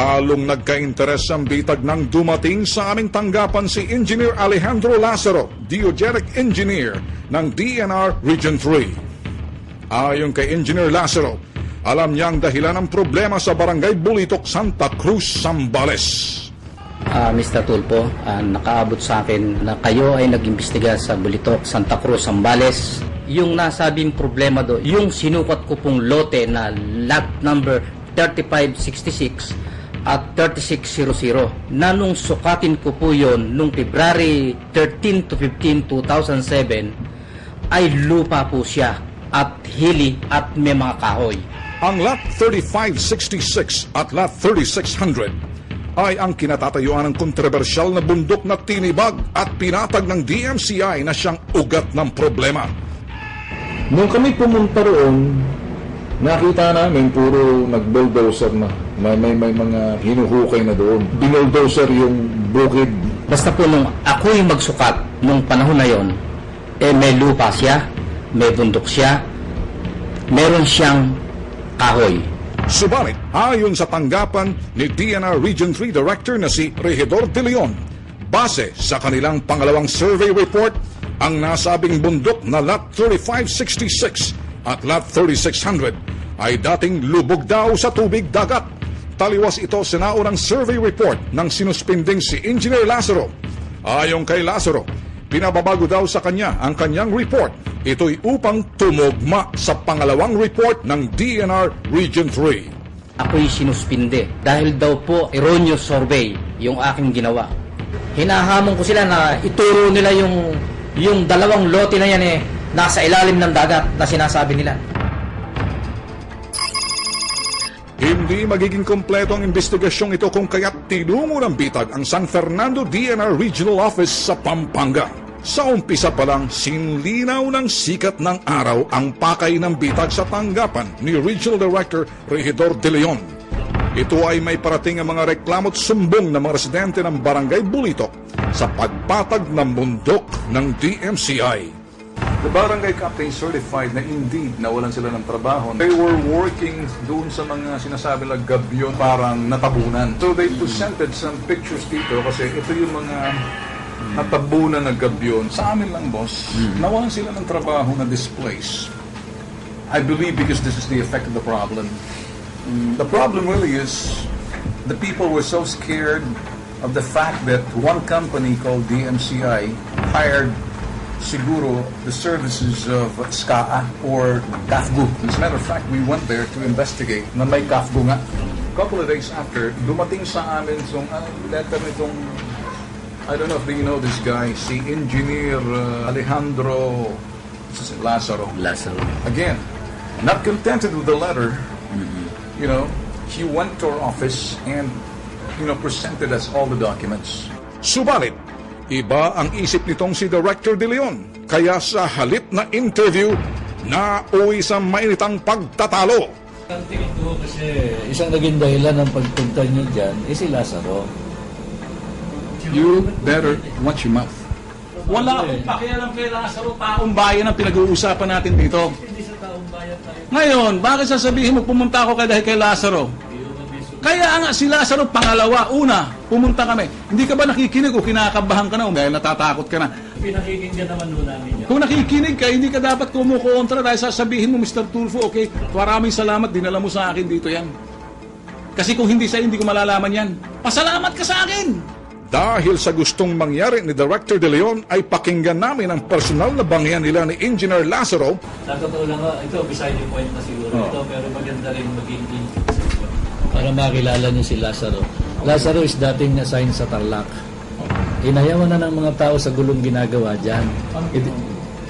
Lalong nagka-interes ang bitag ng dumating sa aming tanggapan si Engineer Alejandro Lazaro, Geodetic Engineer ng DNR Region 3. Ayon kay Engineer Lazaro, alam niya ang dahilan ng problema sa Barangay Bulitok, Santa Cruz, Zambales. Mr. Tulfo, nakaabot sa akin na kayo ay nag-imbestiga sa Bulitok, Santa Cruz, Zambales. Yung nasabing problema do, yung sinukat ko pong lote na lot number 3566 at 3600 na nung sukatin ko po yon nung February 13 to 15, 2007 ay lupa po siya at hili at may mga kahoy. Ang lot 3566 at lot 3600 ay ang kinatatayuan ng kontrobersyal na bundok na tinibag at pinatag ng DMCI na siyang ugat ng problema. Nung kami pumunta roon, nakita namin puro nag-bulldozer na. May mga hinuhukay na doon. Binuldozer yung bukid. Basta po nung ako'y magsukat nung panahon na yon, may lupa siya, may bundok siya, meron siyang kahoy. Subalit, ayon sa tanggapan ni DNR Region 3 Director na si Regidor De Leon, base sa kanilang pangalawang survey report, ang nasabing bundok na lot 3566 at lot 3600 ay dating lubog daw sa tubig dagat. Taliwas ito sa naunang survey report ng sinuspinding si Engineer Lazaro. Ayon kay Lazaro, pinababago daw sa kanya ang kanyang report. Ito'y upang tumugma sa pangalawang report ng DNR Region 3. Ako'y sinuspinde dahil daw po erroneous survey yung aking ginawa. Hinahamon ko sila na ituro nila yung dalawang lote na yan nasa ilalim ng dagat na sinasabi nila. Hindi magiging kompleto ang investigasyong ito kung kaya't tinungo ng bitag ang San Fernando DNR Regional Office sa Pampanga. Sa umpisa pa lang, sinlinaw ng sikat ng araw ang pakay ng bitag sa tanggapan ni Regional Director Regidor De Leon. Ito ay may parating ang mga reklamo't sumbong ng mga residente ng Barangay Bulitok sa pagpatag ng bundok ng DMCI. The barangay captain certified na indeed nawalan sila ng trabaho. They were working doon sa mga sinasabi lang gabyon, parang natabunan. So they presented some pictures dito kasi ito yung mga natabunan na gabyon. Sa amin lang, boss, nawalan sila ng trabaho na displaced. I believe because this is the effect of the problem. The problem really is the people were so scared of the fact that one company called DMCI hired siguro the services of SCAA or CAFGU. As a matter of fact, we went there to investigate na may CAFGU nga. A couple of days after, dumating sa amin yung letter nitong, I don't know if you know this guy, si Engineer Alejandro Lazaro. Again, not contented with the letter, he went to our office and presented us all the documents. Subalit, iba ang isip nitong si Director De Leon, kaya sa halip na interview, nauwi sa mainitang pagtatalo. Ang tingin ko kasi isang naging dahilan ng pagpunta niyo dyan si Lazaro. You better watch your mouth. Wala akong pakialam kay Lazaro, taong bayan ang pinag-uusapan natin dito. Hindi sa taong bayan tayo. Ngayon, bakit sasabihin mo pumunta ako dahil kay Lazaro? Kaya nga si Lazaro, pangalawa, una, pumunta kami. Hindi ka ba nakikinig o kinakabahan ka na o dahil natatakot ka na? Pinakikinggan naman mo namin yan. Kung nakikinig ka, hindi ka dapat kumukontra dahil sasabihin mo, Mr. Tulfo, okay, maraming salamat, dinala mo sa akin dito yan. Kasi kung hindi sa'yo, hindi ko malalaman yan. Pasalamat ka sa akin! Dahil sa gustong mangyari ni Director De Leon, ay pakinggan namin ang personal na bangyan nila ni Engineer Lazaro. Sa totoo lang, ito, beside the point na siguro ito, pero maganda rin maging para makilala niyo si Lazaro. Lazaro is dating assigned sa Tarlac. Inayawan na ng mga tao sa gulong ginagawa dyan.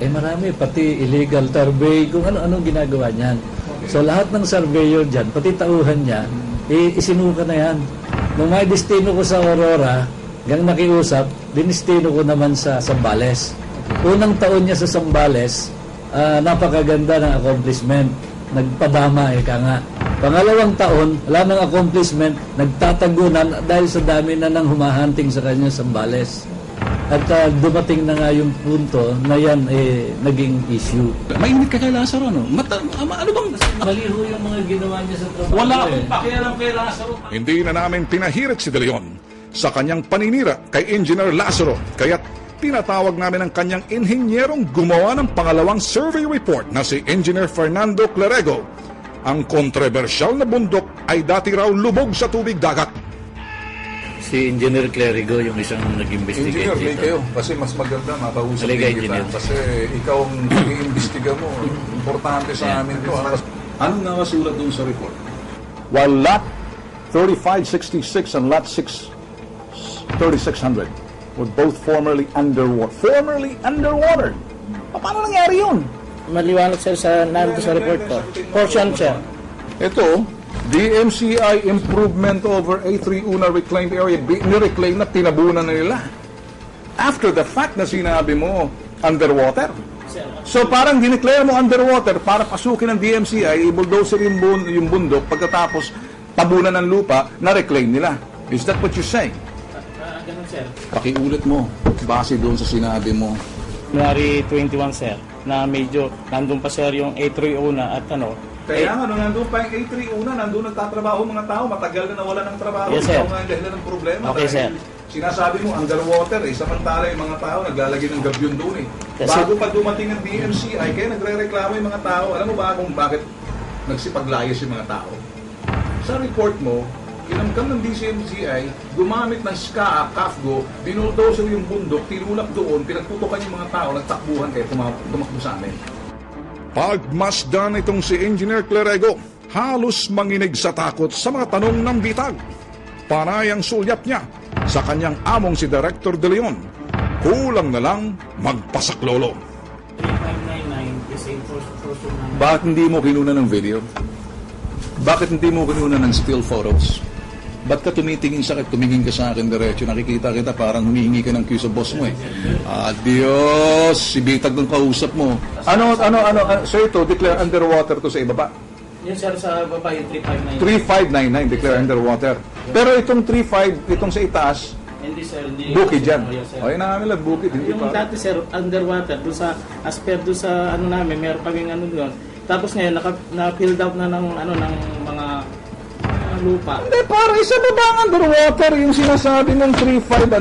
Marami, pati illegal survey, kung ano-anong ginagawa niyan. So lahat ng surveyor dyan, pati tauhan niya, isinuka na yan. Nung may destino ko sa Aurora, hanggang nakiusap, dinestino ko naman sa Zambales. Unang taon niya sa Zambales, napakaganda ng accomplishment. Nagpadama, ka nga. Pangalawang taon, wala nang accomplishment, nagtatagunan dahil sa dami na nang humahunting sa kanya sa Zambales. At dumating na nga yung punto na yan naging issue. Mainit ka kay Lazaro, no? Ano bang... Mali ho yung mga ginawa niya sa trabaho. Wala akong pakialam kay Lazaro. Hindi na namin pinahirit si De Leon sa kanyang paninira kay Engineer Lazaro, kaya't tinatawag namin ang kanyang inhinyerong gumawa ng pangalawang survey report na si Engineer Fernando Clarego. Ang kontrobersyal na bundok ay dati raw lubog sa tubig dagat. Si Engineer Clerigo yung isang nag-investigate Engineer, may dito. kayo. Kasi mas maganda makausap Halika, kita. Engineer. Kasi ikaw ang nag-iimbestiga mo. Importante sa amin to. Anong nakasulat doon sa report? While Lot 3566 and Lot 3600 were both formerly underwater. Formerly underwater? Paano nangyari yun? Maliwanag sir sa nando sa report ko. Portion sir. Ito, DMCI improvement over A3 Una reclaimed area. Nireclaim na, tinabunan na nila. After the fact na sinabi mo, underwater. So parang dineclare mo underwater para pasukin ng DMCI, i-bulldozer yung bundok, pagkatapos tabunan ng lupa, na-reclaim nila. Is that what you're saying? Ganun sir. Pakiulit mo, base doon sa sinabi mo. January 21 sir, na medyo nandun pa sir yung A3 Una at Kaya nga, nung nandun pa yung A3 Una, nandun nagtatrabaho mga tao, matagal na nawala ng trabaho. Yes, sir. Ikaw nga ang dahilan ng problema. Okay, dahil sir. Sinasabi mo, underwater samantala yung mga tao, naglalagay ng gabyon doon Yes, Bago pa dumating ang DMCI, kaya nagre-reklamo yung mga tao. Alam mo ba kung bakit nagsipaglayas yung mga tao? Sa report mo, kinamkam ng DMCI, gumamit ng SCA, CAFGO, binuldozer yung bundok, tinulak doon, pinagputukan yung mga tao, nagtakbuhan kaya tumakbo sa amin. Pagmasdan itong si Engineer Clarego, halos manginig sa takot sa mga tanong ng bitag. Panay ang sulyap niya sa kanyang among si Director De Leon. Kulang na lang magpasaklolo. 3599 is a portion ng... Bakit hindi mo kinuna ng video? Bakit hindi mo kinuna ng still photos? Ba't ka tumitingin tumingin ka sa akin diretso? Nakikita kita parang humihingi ka ng cue sa boss mo Adios! Si Bitag ng kausap mo. So ito, declare underwater to sa ibaba. Yun sir sa baba yung 3599. 3599, declare underwater. Pero itong 35, itong sa itaas, Hindi sir, hindi. bukid yan. Yes, sir. O, yun namin lang, bukid. Hindi Yung pa. dati sir, underwater, doon sa asper, doon sa namin, meron kaming doon. Tapos ngayon, na-filled out na ng mga lupa. Hindi, para isa ba ba ang underwater yung sinasabi ng 35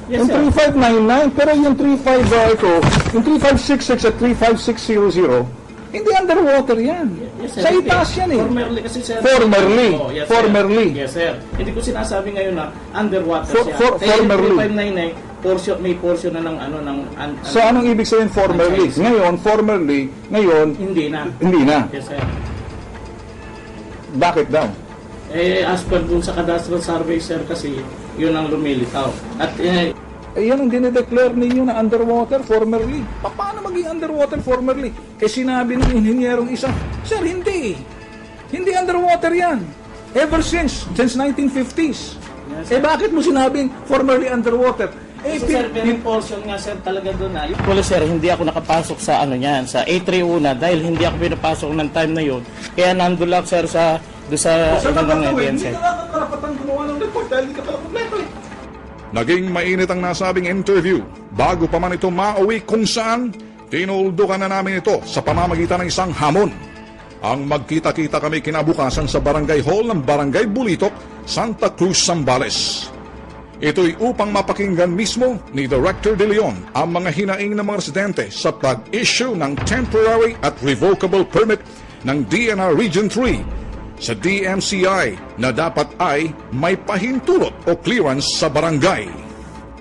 Yes, yung sir. 3599, pero yung 35 ito, yung 3566 at 35600, hindi underwater yan. Yes, sir. Sa itaas yan Formerly kasi sir. Formerly. Oh, yes, Formerly. Sir. Yes sir. Hindi ko sinasabi ngayon na underwater siya. Formerly. 3599, may portion na ng So anong ibig sabihin formerly? Ngayon, hindi na. hindi na. Yes sir. Bakit daw? As per dun sa cadastral survey sir kasi yun ang lumilitaw. At Yan ang dinedeclare ninyo na underwater formerly. Paano maging underwater formerly? Sinabi ng inhinyerong isa, sir, hindi. Hindi underwater yan. Ever since 1950s. Yes, Bakit mo sinabing formerly underwater? sir, may portion nga sir talaga doon na. Well sir, hindi ako nakapasok sa niyan, sa A3 Una dahil hindi ako pinapasok ng time na yun. Kaya nandun lang sir sa hanggang ngayon sir. Hindi ka karapatan gumawa ng report dahil hindi ka pala kompleto Naging mainit ang nasabing interview. Bago pa man ito mauwi kung saan, tinuldukan na namin ito sa pamamagitan ng isang hamon. Ang magkita-kita kami kinabukasan sa Barangay Hall ng Barangay Bulitok, Santa Cruz, Zambales. Ito'y upang mapakinggan mismo ni Director De Leon ang mga hinaing ng mga residente sa pag-issue ng temporary at revocable permit ng DNR Region 3 sa DMCI na dapat ay may pahintulot o clearance sa barangay.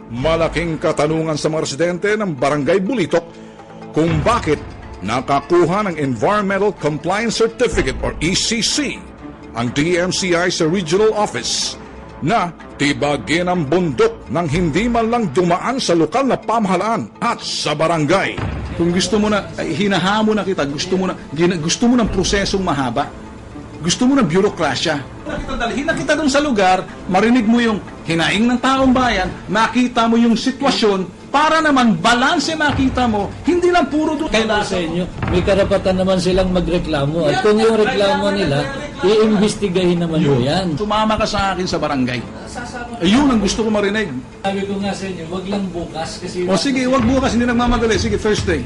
Malaking katanungan sa mga residente ng Barangay Bulitok kung bakit nakakuha ng Environmental Compliance Certificate or ECC ang DMCI sa Regional Office na tibagin ang bundok nang hindi man lang dumaan sa lokal na pamahalaan at sa barangay. Kung gusto mo na, hinahamo na kita, gusto mo ng prosesong mahaba, gusto mo ng bureaucracia. Dalhin na kita doon sa lugar, marinig mo yung hinaing ng taong bayan, makita mo yung sitwasyon, para naman balanse makita mo, hindi lang puro doon. Kailan sa inyo, may karapatan naman silang magreklamo. At kung yung reklamo nila, iimbestigahin naman mo yan. Sumama ka sa akin sa barangay. Ayun ang gusto ko marinig. Sabi ko nga sa inyo, wag lang bukas kasi... O sige, wag bukas, hindi nagmamadali. Sige, Thursday.